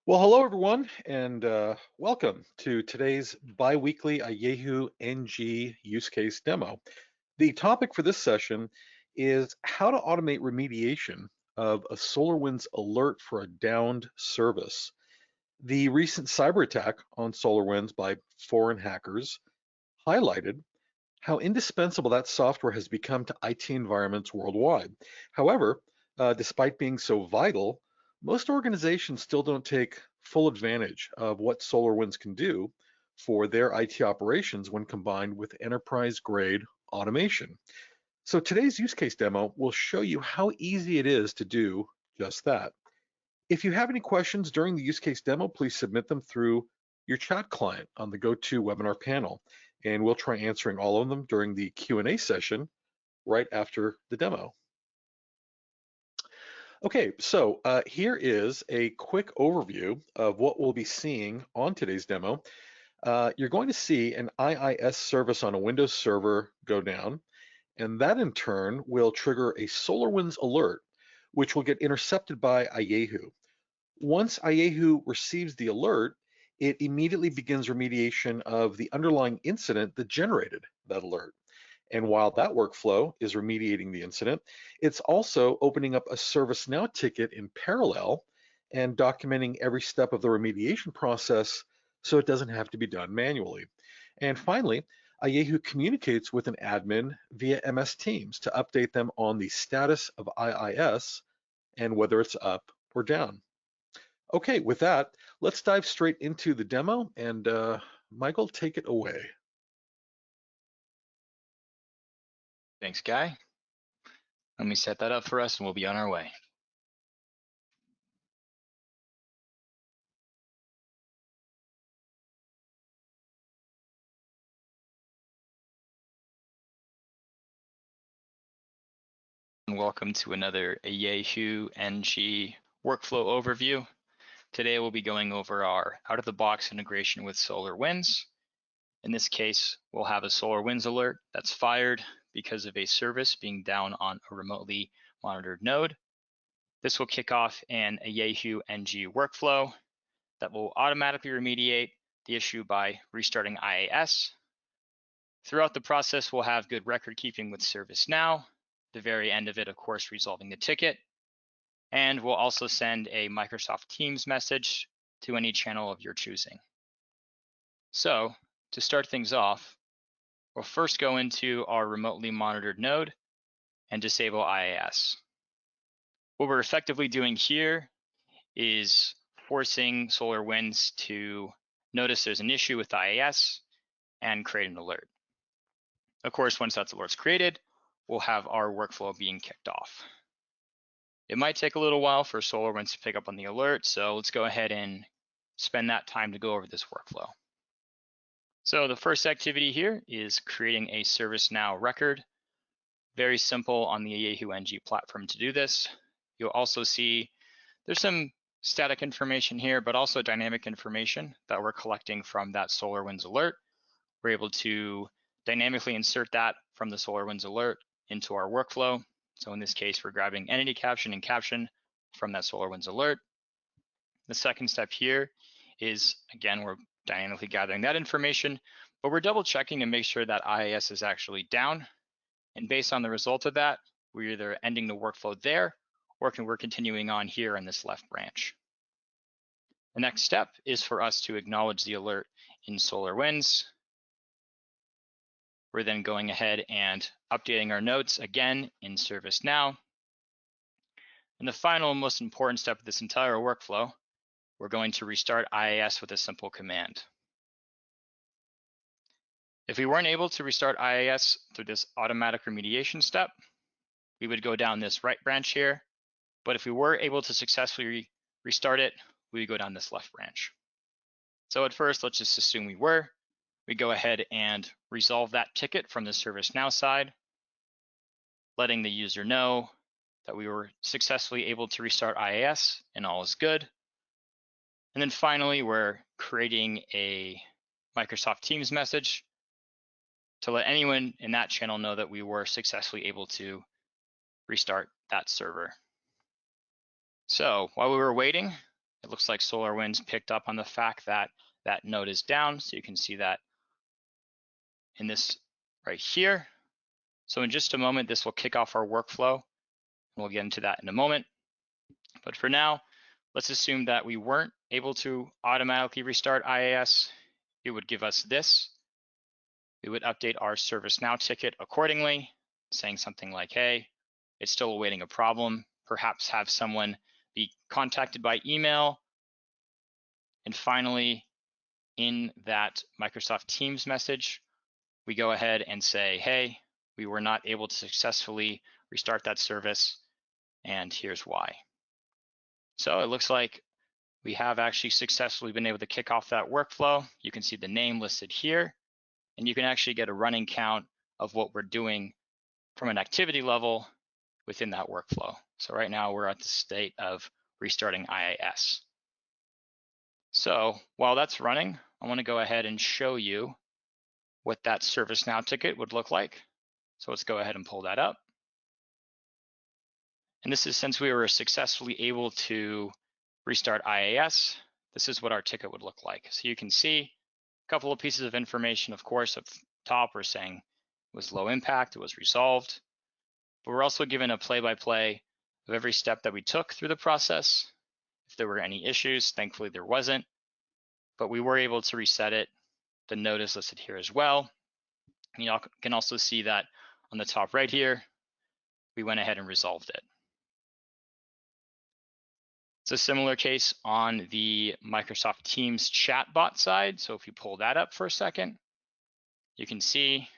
Well, hello everyone, and welcome to today's bi-weekly Yahoo NG use case demo. The topic for this session is how to automate remediation of a SolarWinds alert for a downed service. The recent cyber attack on SolarWinds by foreign hackers highlighted how indispensable that software has become to IT environments worldwide. However, despite being so vital, most organizations still don't take full advantage of what SolarWinds can do for their IT operations when combined with enterprise-grade automation. So today's use case demo will show you how easy it is to do just that. If you have any questions during the use case demo, please submit them through your chat client on the GoToWebinar panel, and we'll try answering all of them during the Q&A session right after the demo. Okay, so here is a quick overview of what we'll be seeing on today's demo. You're going to see an IIS service on a Windows server go down, and that in turn will trigger a SolarWinds alert, which will get intercepted by Yahoo. Once Yahoo receives the alert, it immediately begins remediation of the underlying incident that generated that alert. And while that workflow is remediating the incident, it's also opening up a ServiceNow ticket in parallel and documenting every step of the remediation process so it doesn't have to be done manually. And finally, Yahoo communicates with an admin via MS Teams to update them on the status of IIS and whether it's up or down. Okay, with that, let's dive straight into the demo, and Michael, take it away. Thanks, Guy. Let me set that up for us and we'll be on our way. And welcome to another Yahoo NG workflow overview. Today we'll be going over our out-of-the-box integration with SolarWinds. In this case, we'll have a SolarWinds alert that's fired because of a service being down on a remotely monitored node. This will kick off a Yahoo NG workflow that will automatically remediate the issue by restarting IIS. Throughout the process, we'll have good record keeping with ServiceNow. The very end of it, of course, resolving the ticket. And we'll also send a Microsoft Teams message to any channel of your choosing. So to start things off, we'll first go into our remotely monitored node and disable IIS. What we're effectively doing here is forcing SolarWinds to notice there's an issue with IIS and create an alert. Of course, once that alert's created, we'll have our workflow being kicked off. It might take a little while for SolarWinds to pick up on the alert, so let's go ahead and spend that time to go over this workflow. So the first activity here is creating a ServiceNow record. Very simple on the Yahoo NG platform to do this. You'll also see there's some static information here, but also dynamic information that we're collecting from that SolarWinds alert. We're able to dynamically insert that from the SolarWinds alert into our workflow. So in this case, we're grabbing entity caption and caption from that SolarWinds alert. The second step here is, again, we're dynamically gathering that information, but we're double checking to make sure that IIS is actually down. And based on the result of that, we're either ending the workflow there or we're continuing on here in this left branch. The next step is for us to acknowledge the alert in SolarWinds. We're then going ahead and updating our notes again in ServiceNow. And the final and most important step of this entire workflow, we're going to restart IIS with a simple command. If we weren't able to restart IIS through this automatic remediation step, we would go down this right branch here. But if we were able to successfully restart it, we would go down this left branch. So at first, let's just assume we were. We go ahead and resolve that ticket from the ServiceNow side, letting the user know that we were successfully able to restart IIS and all is good. And then finally, we're creating a Microsoft Teams message to let anyone in that channel know that we were successfully able to restart that server. So while we were waiting, it looks like SolarWinds picked up on the fact that that node is down. So you can see that in this right here. So in just a moment, this will kick off our workflow. We'll get into that in a moment. But for now, let's assume that we weren't able to automatically restart IAS. It would give us this. We would update our ServiceNow ticket accordingly, saying something like, hey, it's still awaiting a problem. Perhaps have someone be contacted by email. And finally, in that Microsoft Teams message, we go ahead and say, hey, we were not able to successfully restart that service, and here's why. So it looks like we have actually successfully been able to kick off that workflow. You can see the name listed here, and you can actually get a running count of what we're doing from an activity level within that workflow. So right now we're at the state of restarting IIS. So while that's running, I want to go ahead and show you what that ServiceNow ticket would look like. So let's go ahead and pull that up. And this is since we were successfully able to restart IAS, this is what our ticket would look like. So you can see a couple of pieces of information, of course, up top we're saying it was low impact, it was resolved. But we're also given a play-by-play of every step that we took through the process. If there were any issues, thankfully there wasn't, but we were able to reset it. The node is listed here as well. And you can also see that on the top right here, we went ahead and resolved it. It's a similar case on the Microsoft Teams chatbot side. So if you pull that up for a second, you can see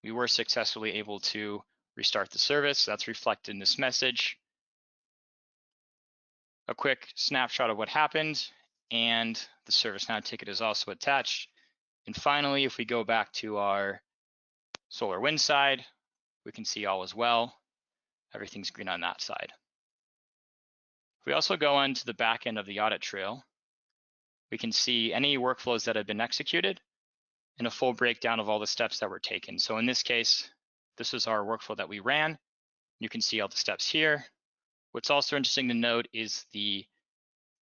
we were successfully able to restart the service. That's reflected in this message. A quick snapshot of what happened, and the ServiceNow ticket is also attached. And finally, if we go back to our SolarWinds side, we can see all is well. Everything's green on that side. If we also go on to the back end of the audit trail, we can see any workflows that have been executed and a full breakdown of all the steps that were taken. So in this case, this is our workflow that we ran. You can see all the steps here. What's also interesting to note is the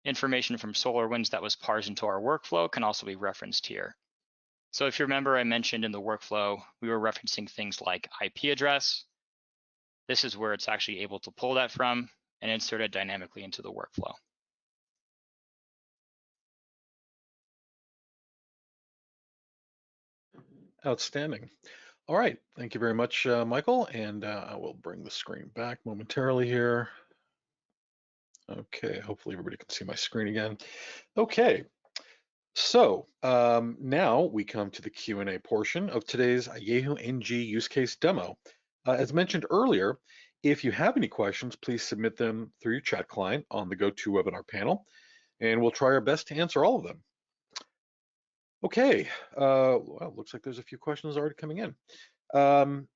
information from SolarWinds that was parsed into our workflow can also be referenced here. So if you remember, I mentioned in the workflow, we were referencing things like IP address. This is where it's actually able to pull that from and insert it dynamically into the workflow. Outstanding. All right. Thank you very much, Michael. And I will bring the screen back momentarily here. Okay. Hopefully everybody can see my screen again. Okay. So now we come to the Q&A portion of today's Yahoo NG use case demo. As mentioned earlier, if you have any questions, please submit them through your chat client on the GoToWebinar panel, and we'll try our best to answer all of them. Okay, well, looks like there's a few questions already coming in.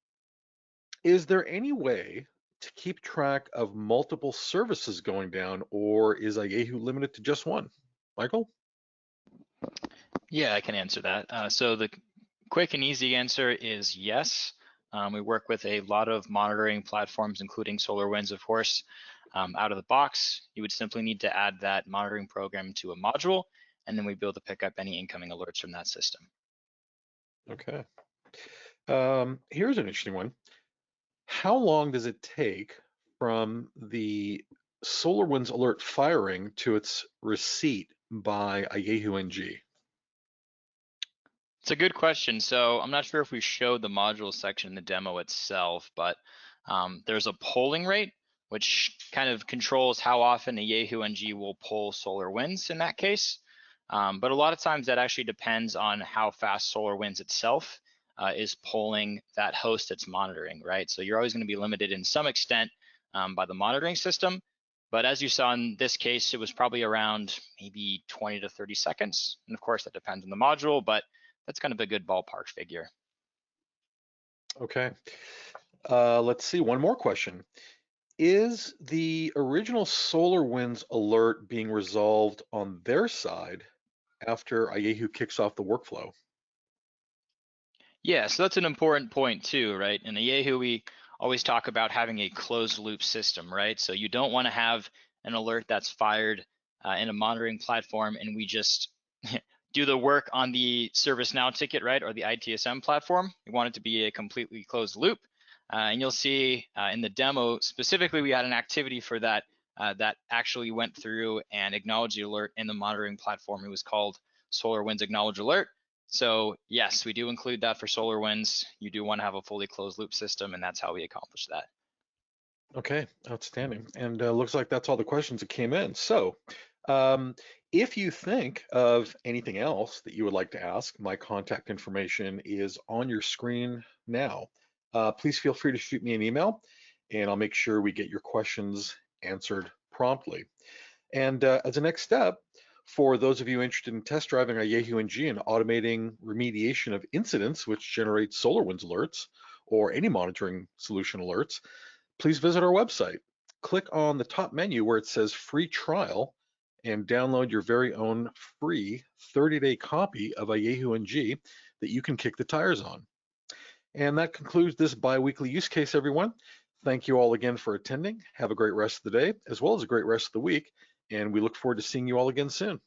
Is there any way to keep track of multiple services going down, or is Yahoo limited to just one? Michael? Yeah, I can answer that. So the quick and easy answer is yes. We work with a lot of monitoring platforms, including SolarWinds, of course. Out of the box, you would simply need to add that monitoring program to a module, and then we'd be able to pick up any incoming alerts from that system. Okay. Here's an interesting one. How long does it take from the SolarWinds alert firing to its receipt by a Yahoo NG? It's a good question. So I'm not sure if we showed the module section in the demo itself, but there's a polling rate, which kind of controls how often a Yahoo NG will poll SolarWinds in that case. But a lot of times that actually depends on how fast SolarWinds itself is polling that host it's monitoring, right? So you're always going to be limited in some extent by the monitoring system. But as you saw in this case, it was probably around maybe 20 to 30 seconds. And of course, that depends on the module, but that's kind of a good ballpark figure. Okay. Let's see, one more question. Is the original SolarWinds alert being resolved on their side after Yahoo kicks off the workflow? Yeah, so that's an important point too, right? In the Yahoo, we always talk about having a closed loop system, right? So you don't want to have an alert that's fired in a monitoring platform, and we just do the work on the ServiceNow ticket, right, or the ITSM platform. We want it to be a completely closed loop. And you'll see in the demo, specifically, we had an activity for that that actually went through and acknowledged the alert in the monitoring platform. It was called SolarWinds Acknowledge Alert. So yes, we do include that for SolarWinds. You do want to have a fully closed loop system, and that's how we accomplish that. Okay, outstanding. And looks like that's all the questions that came in. So, um, if you think of anything else that you would like to ask, my contact information is on your screen now. Please feel free to shoot me an email, and I'll make sure we get your questions answered promptly. And as a next step, for those of you interested in test driving our Yahoo NG and automating remediation of incidents which generate SolarWinds alerts or any monitoring solution alerts, please visit our website. Click on the top menu where it says free trial and download your very own free 30-day copy of a Yahoo NG that you can kick the tires on. And that concludes this bi-weekly use case, everyone. Thank you all again for attending. Have a great rest of the day, as well as a great rest of the week. And we look forward to seeing you all again soon.